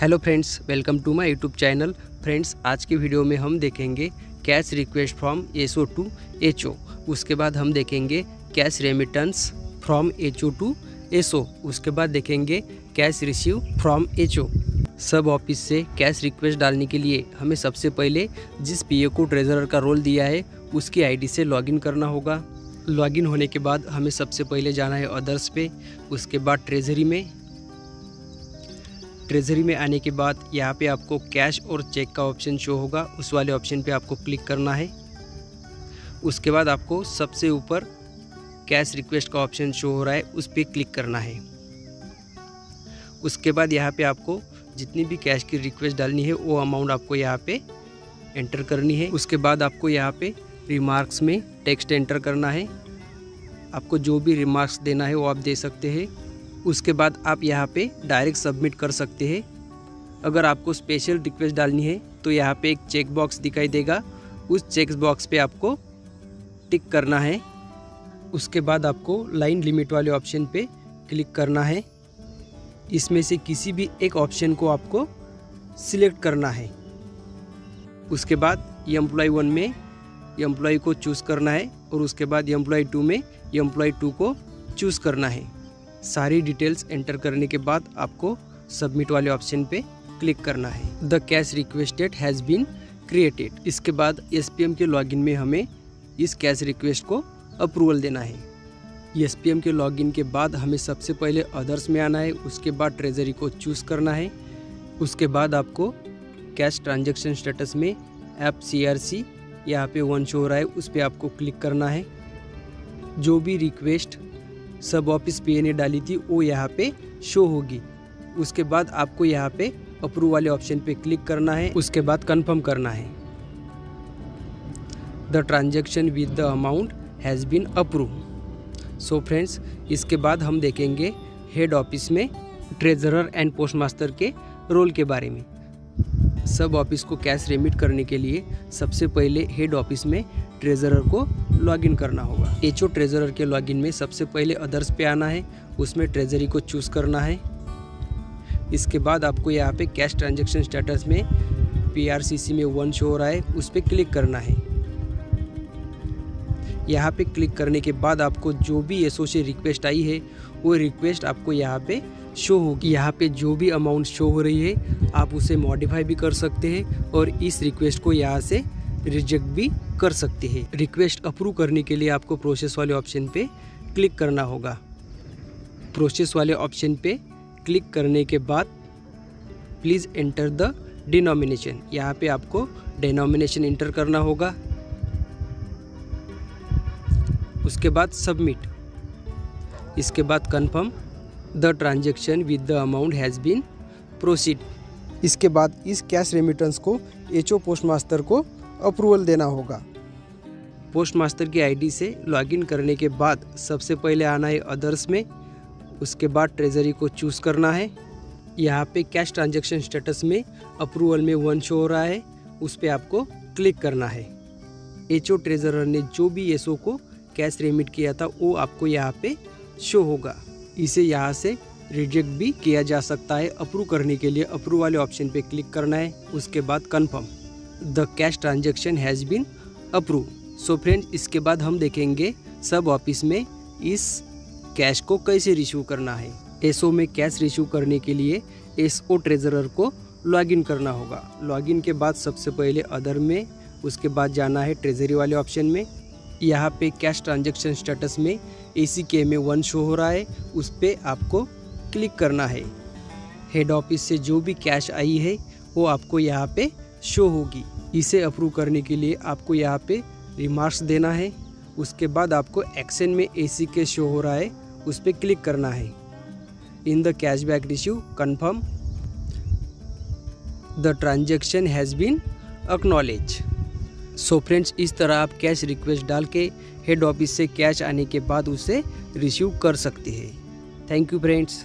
Hello friends, welcome to my YouTube channel. Friends, आज की video में हम देखेंगे cash request from S O to. H बाद हम देखेंगे cash remittance from H O to. S बाद देखेंगे कैश रिसीव फ्रॉम एचओ। सब ऑफिस से कैश रिक्वेस्ट डालने के लिए हमें सबसे पहले जिस पीए को ट्रेजरर का रोल दिया है उसकी आईडी से लॉगिन करना होगा। लॉगिन होने के बाद हमें सबसे पहले जाना है अदर्स पे। उसके बाद ट्रेजरी में आने के बाद यहाँ पे आपको कैश और चेक का ऑप्शन शो होगा, उस वाले ऑप्शन पे आपको क्लिक करना है। उसके बाद आपको सबसे ऊपर कैश रिक्वेस्ट का ऑप्शन शो हो रहा है, उस पर क्लिक करना है। उसके बाद यहाँ पे आपको जितनी भी कैश की रिक्वेस्ट डालनी है वो अमाउंट आपको यहाँ पे एंटर करनी है। उसके बाद आपको यहाँ पे रिमार्क्स में टेक्स्ट एंटर करना है। आपको जो भी रिमार्क्स देना है वो आप दे सकते हैं। उसके बाद आप यहाँ पे डायरेक्ट सबमिट कर सकते हैं। अगर आपको स्पेशल रिक्वेस्ट डालनी है तो यहाँ पे एक चेक बॉक्स दिखाई देगा, उस चेक बॉक्स पे आपको टिक करना है। उसके बाद आपको लाइन लिमिट वाले ऑप्शन पे क्लिक करना है। इसमें से किसी भी एक ऑप्शन को आपको सिलेक्ट करना है। उसके बाद एम्प्लॉय 1 में एम्प्लॉय को चूज़ करना है और उसके बाद एम्प्लॉय 2 में एम्प्लॉय 2 को चूज़ करना है। सारी डिटेल्स एंटर करने के बाद आपको सबमिट वाले ऑप्शन पे क्लिक करना है। The cash requested has been created. इसके बाद एसपीएम के लॉगिन में हमें इस कैश रिक्वेस्ट को अप्रूवल देना है। एसपीएम के लॉगिन के बाद हमें सबसे पहले अदर्स में आना है। उसके बाद ट्रेजरी को चूज़ करना है। उसके बाद आपको कैश ट्रांजैक्शन स्टेटस में ऐप CRC यहाँ पे 1 शो हो रहा है, उस पर आपको क्लिक करना है। जो भी रिक्वेस्ट सब ऑफिस पीए ने डाली थी वो यहाँ पे शो होगी। उसके बाद आपको यहाँ पे अप्रूव वाले ऑप्शन पे क्लिक करना है। उसके बाद कंफर्म करना है। The transaction with the amount has been approve. So friends, इसके बाद हम देखेंगे हेड ऑफिस में ट्रेजरर एंड पोस्टमास्टर के रोल के बारे में। सब ऑफिस को कैश रेमिट करने के लिए सबसे पहले हेड ऑफिस में ट्रेजरर को लॉगिन करना होगा। एचओ ट्रेजरर के लॉगिन में सबसे पहले अदर्स पे आना है, उसमें ट्रेजरी को चूज़ करना है। इसके बाद आपको यहाँ पे कैश ट्रांजैक्शन स्टेटस में PRCC में 1 शो हो रहा है, उस पर क्लिक करना है। यहाँ पे क्लिक करने के बाद आपको जो भी एसओ से रिक्वेस्ट आई है वो रिक्वेस्ट आपको यहाँ पे शो होगी। यहाँ पे जो भी अमाउंट शो हो रही है आप उसे मॉडिफाई भी कर सकते हैं और इस रिक्वेस्ट को यहाँ से रिजेक्ट भी कर सकते हैं। रिक्वेस्ट अप्रूव करने के लिए आपको प्रोसेस वाले ऑप्शन पे क्लिक करना होगा। प्रोसेस वाले ऑप्शन पे क्लिक करने के बाद प्लीज़ एंटर द डिनोमिनेशन। यहाँ पे आपको डिनोमिनेशन एंटर करना होगा। उसके बाद सबमिट। इसके बाद confirm the transaction with the amount has been proceed. इसके बाद इस कैश रेमिटेंस को एचओ पोस्टमास्टर को अप्रूवल देना होगा। पोस्टमास्टर की आईडी से लॉगिन करने के बाद सबसे पहले आना है अदर्स में। उसके बाद ट्रेजरी को चूज़ करना है। यहाँ पे कैश ट्रांजैक्शन स्टेटस में अप्रूवल में 1 शो हो रहा है, उस पर आपको क्लिक करना है। एचओ ट्रेजरर ने जो भी एसओ को कैश रेमिट किया था वो आपको यहाँ पे शो होगा। इसे यहाँ से रिजेक्ट भी किया जा सकता है। अप्रूव करने के लिए अप्रूव वाले ऑप्शन पे क्लिक करना है। उसके बाद confirm the cash transaction has been approve. So friends, इसके बाद हम देखेंगे सब ऑफिस में इस कैश को कैसे रिसीव करना है। एसओ में कैश रिसीव करने के लिए एसओ ट्रेजरर को लॉगिन करना होगा। लॉगिन के बाद सबसे पहले अदर में, उसके बाद जाना है ट्रेजरी वाले ऑप्शन में। यहाँ पे कैश ट्रांजैक्शन स्टेटस में ACK में 1 शो हो रहा है, उस पर आपको क्लिक करना है। हेड ऑफिस से जो भी कैश आई है वो आपको यहाँ पे शो होगी। इसे अप्रूव करने के लिए आपको यहाँ पे रिमार्क्स देना है। उसके बाद आपको एक्शन में ACK शो हो रहा है, उस पर क्लिक करना है। In the cashback receive confirm the transaction has been acknowledge. So friends, इस तरह आप कैश रिक्वेस्ट डाल के हेड ऑफिस से कैश आने के बाद उसे रिसीव कर सकते हैं। Thank you friends.